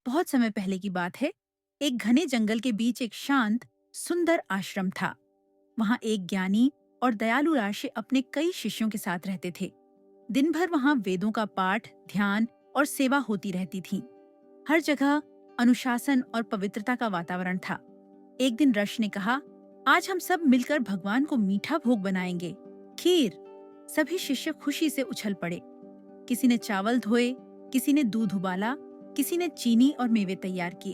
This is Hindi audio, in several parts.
बहुत समय पहले की बात है। एक घने जंगल के बीच एक शांत, सुंदर आश्रम था। वहाँ एक ज्ञानी और दयालु ऋषि अपने कई शिष्यों के साथ रहते थे। दिन भर वहाँ वेदों का पाठ, ध्यान और सेवा होती रहती थी। हर जगह अनुशासन और पवित्रता का वातावरण था। एक दिन ऋषि ने कहा, आज हम सब मिलकर भगवान को मीठा भोग बनाएंगे, खीर। सभी शिष्य खुशी से उछल पड़े। किसी ने चावल धोए, किसी ने दूध उबाला, किसी ने चीनी और मेवे तैयार किए।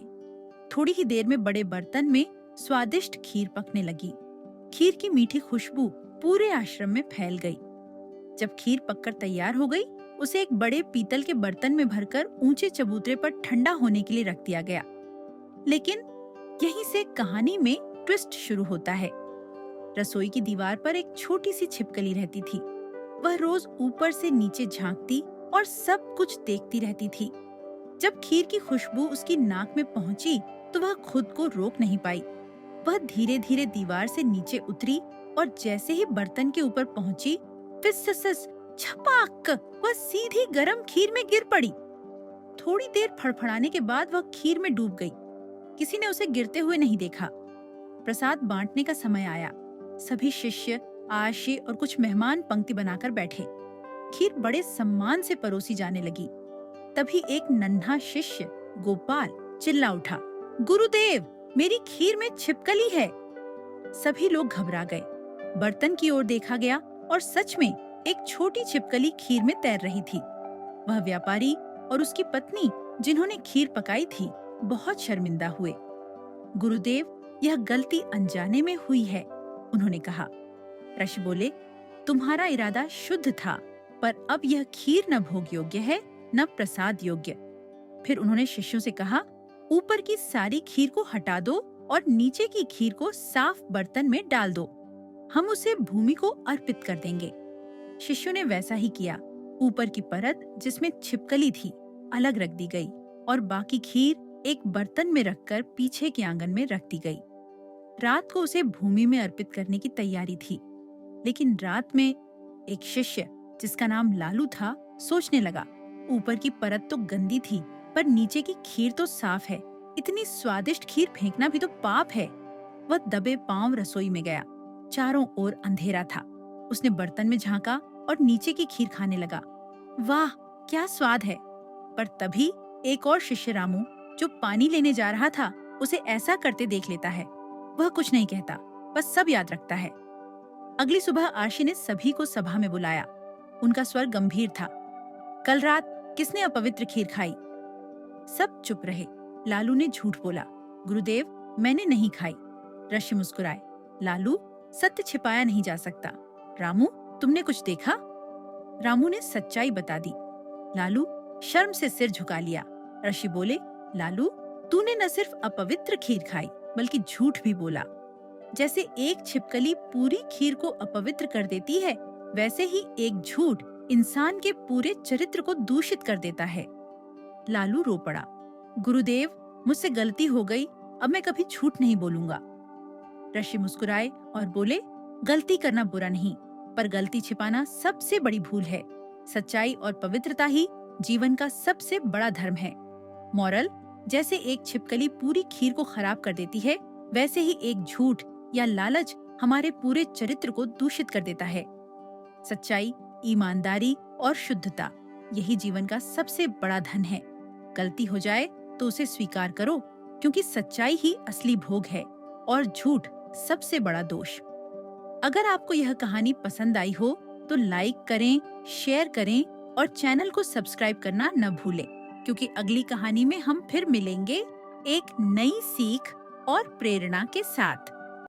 थोड़ी ही देर में बड़े बर्तन में स्वादिष्ट खीर पकने लगी। खीर की मीठी खुशबू पूरे आश्रम में फैल गई। जब खीर पककर तैयार हो गई, उसे एक बड़े पीतल के बर्तन में भरकर ऊंचे चबूतरे पर ठंडा होने के लिए रख दिया गया। लेकिन यहीं से कहानी में ट्विस्ट शुरू होता है। रसोई की दीवार पर एक छोटी सी छिपकली रहती थी। वह रोज ऊपर से नीचे झांकती और सब कुछ देखती रहती थी। जब खीर की खुशबू उसकी नाक में पहुंची तो वह खुद को रोक नहीं पाई। वह धीरे धीरे दीवार से नीचे उतरी और जैसे ही बर्तन के ऊपर पहुंची, फिसस छपाक, वह सीधी गरम खीर में गिर पड़ी। थोड़ी देर फड़फड़ाने के बाद वह खीर में डूब गई। किसी ने उसे गिरते हुए नहीं देखा। प्रसाद बांटने का समय आया। सभी शिष्य, आशी और कुछ मेहमान पंक्ति बनाकर बैठे। खीर बड़े सम्मान से परोसी जाने लगी। तभी एक नन्हा शिष्य गोपाल चिल्ला उठा, गुरुदेव, मेरी खीर में छिपकली है। सभी लोग घबरा गए। बर्तन की ओर देखा गया और सच में एक छोटी छिपकली खीर में तैर रही थी। वह व्यापारी और उसकी पत्नी, जिन्होंने खीर पकाई थी, बहुत शर्मिंदा हुए। गुरुदेव, यह गलती अनजाने में हुई है, उन्होंने कहा। ऋषि बोले, तुम्हारा इरादा शुद्ध था, पर अब यह खीर न भोग योग्य है, न प्रसाद योग्य। फिर उन्होंने शिष्यों से कहा, ऊपर की सारी खीर को हटा दो और नीचे की खीर को साफ बर्तन में डाल दो। हम उसे भूमि को अर्पित कर देंगे। शिष्यों ने वैसा ही किया। ऊपर की परत, जिसमें छिपकली थी, अलग रख दी गई और बाकी खीर एक बर्तन में रखकर पीछे के आंगन में रख दी गई। रात को उसे भूमि में अर्पित करने की तैयारी थी। लेकिन रात में एक शिष्य, जिसका नाम लालू था, सोचने लगा, ऊपर की परत तो गंदी थी, पर नीचे की खीर तो साफ है। इतनी स्वादिष्ट खीर फेंकना भी तो पाप है। वह दबे पांव रसोई में गया। चारों ओर अंधेरा था। उसने बर्तन में झांका और नीचे की खीर खाने लगा। वाह, क्या स्वाद है! पर तभी एक और शिष्य रामू, जो पानी लेने जा रहा था, उसे ऐसा करते देख लेता है। वह कुछ नहीं कहता, बस सब याद रखता है। अगली सुबह आशी ने सभी को सभा में बुलाया। उनका स्वर गंभीर था। कल रात किसने अपवित्र खीर खाई? सब चुप रहे। लालू ने झूठ बोला, गुरुदेव, मैंने नहीं खाई। ऋषि मुस्कुराए, लालू, सत्य छिपाया नहीं जा सकता। रामू, तुमने कुछ देखा? रामू ने सच्चाई बता दी। लालू शर्म से सिर झुका लिया। ऋषि बोले, लालू, तूने न सिर्फ अपवित्र खीर खाई, बल्कि झूठ भी बोला। जैसे एक छिपकली पूरी खीर को अपवित्र कर देती है, वैसे ही एक झूठ इंसान के पूरे चरित्र को दूषित कर देता है। लालू रो पड़ा, गुरुदेव, मुझसे गलती हो गई, अब मैं कभी झूठ नहीं बोलूंगा। ऋषि मुस्कुराए और बोले, गलती करना बुरा नहीं, पर गलती छिपाना सबसे बड़ी भूल है। सच्चाई और पवित्रता ही जीवन का सबसे बड़ा धर्म है। मॉरल, जैसे एक छिपकली पूरी खीर को खराब कर देती है, वैसे ही एक झूठ या लालच हमारे पूरे चरित्र को दूषित कर देता है। सच्चाई, ईमानदारी और शुद्धता, यही जीवन का सबसे बड़ा धन है। गलती हो जाए तो उसे स्वीकार करो, क्योंकि सच्चाई ही असली भोग है और झूठ सबसे बड़ा दोष। अगर आपको यह कहानी पसंद आई हो तो लाइक करें, शेयर करें और चैनल को सब्सक्राइब करना न भूलें, क्योंकि अगली कहानी में हम फिर मिलेंगे एक नई सीख और प्रेरणा के साथ।